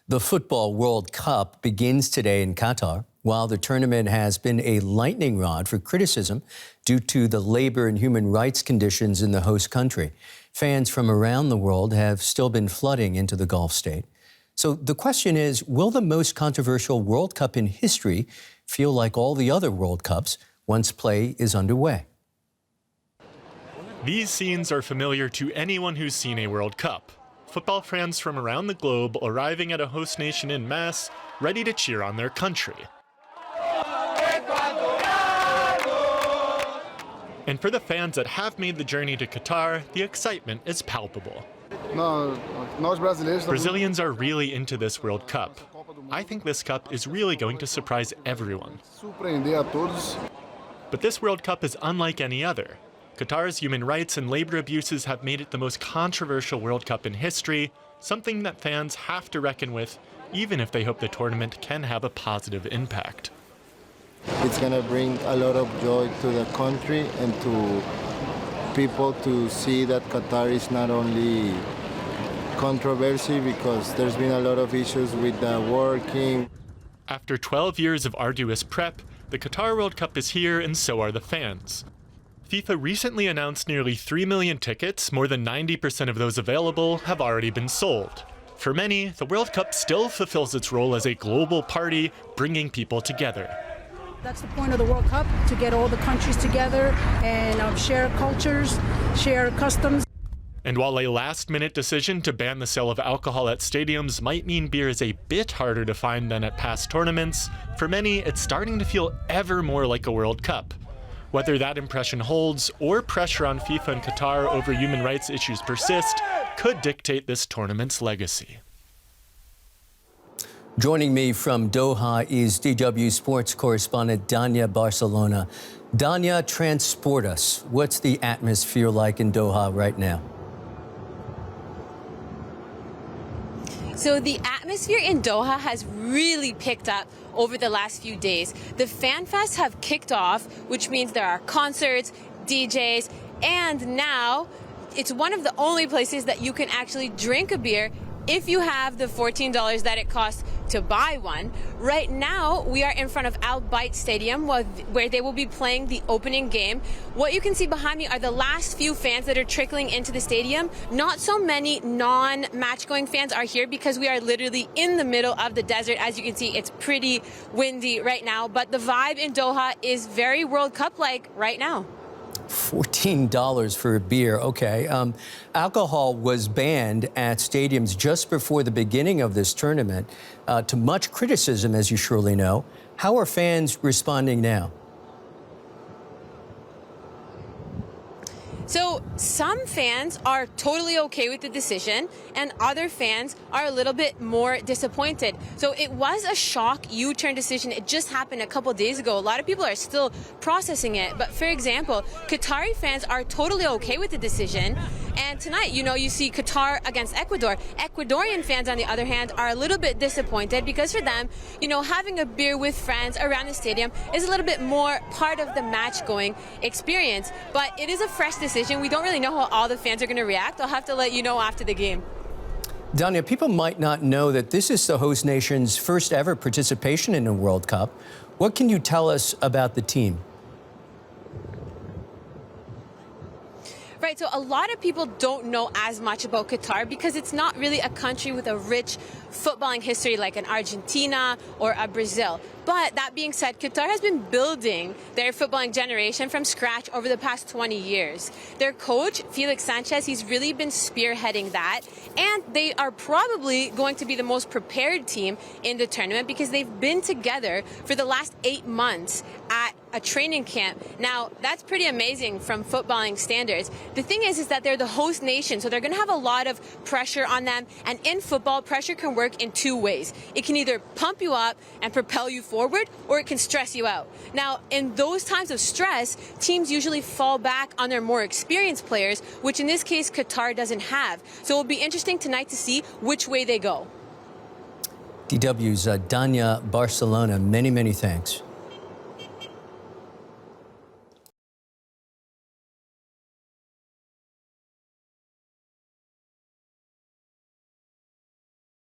The Football World Cup begins today in Qatar. While the tournament has been a lightning rod for criticism due to the labor and human rights conditions in the host country, fans from around the world have still been flooding into the Gulf state. So the question is, will the most controversial World Cup in history feel like all the other World Cups once play is underway? These scenes are familiar to anyone who's seen a World Cup. Football fans from around the globe arriving at a host nation en masse, ready to cheer on their country. And for the fans that have made the journey to Qatar, the excitement is palpable. Brazilians are really into this World Cup. I think this cup is really going to surprise everyone. But this World Cup is unlike any other. Qatar's human rights and labor abuses have made it the most controversial World Cup in history, something that fans have to reckon with, even if they hope the tournament can have a positive impact. It's going to bring a lot of joy to the country and to people to see that Qatar is not only controversy, because there's been a lot of issues with the working. After 12 years of arduous prep, the Qatar World Cup is here, and so are the fans. FIFA recently announced nearly 3 million tickets. More than 90% of those available have already been sold. For many, the World Cup still fulfills its role as a global party, bringing people together. That's the point of the World Cup, to get all the countries together and share cultures, share customs. And while a last-minute decision to ban the sale of alcohol at stadiums might mean beer is a bit harder to find than at past tournaments, for many, it's starting to feel ever more like a World Cup. Whether that impression holds or pressure on FIFA and Qatar over human rights issues persist could dictate this tournament's legacy. Joining me from Doha is DW Sports correspondent Danya Barcelona. Danya, transport us. What's the atmosphere like in Doha right now? So the atmosphere in Doha has really picked up over the last few days. The Fan Fests have kicked off, which means there are concerts, DJs, and now it's one of the only places that you can actually drink a beer if you have the $14 that it costs to buy one. Right now, we are in front of Al Bayt Stadium where they will be playing the opening game. What you can see behind me are the last few fans that are trickling into the stadium. Not so many non-match-going fans are here because we are literally in the middle of the desert. As you can see, it's pretty windy right now, but the vibe in Doha is very World Cup-like right now. $14 for a beer, okay. Alcohol was banned at stadiums just before the beginning of this tournament, to much criticism, as you surely know. How are fans responding now? So some fans are totally okay with the decision, and other fans are a little bit more disappointed. So it was a shock U-turn decision. It just happened a couple days ago. A lot of people are still processing it. But for example, Qatari fans are totally okay with the decision. And tonight, you see Qatar against Ecuador. Ecuadorian fans, on the other hand, are a little bit disappointed because for them, having a beer with friends around the stadium is a little bit more part of the match-going experience. But it is a fresh decision. We don't really know how all the fans are going to react. I'll have to let you know after the game. Danya, people might not know that this is the host nation's first ever participation in a World Cup. What can you tell us about the team? Right, so a lot of people don't know as much about Qatar because it's not really a country with a rich footballing history like an Argentina or a Brazil. But that being said, Qatar has been building their footballing generation from scratch over the past 20 years. Their coach, Felix Sanchez, he's really been spearheading that. And they are probably going to be the most prepared team in the tournament because they've been together for the last 8 months at a training camp. Now, that's pretty amazing from footballing standards. The thing is that they're the host nation, so they're going to have a lot of pressure on them. And in football, pressure can work in two ways. It can either pump you up and propel you forward, or it can stress you out. Now, in those times of stress, teams usually fall back on their more experienced players, which in this case, Qatar doesn't have. So it'll be interesting tonight to see which way they go. DW's Danya Barcelona, many, many thanks.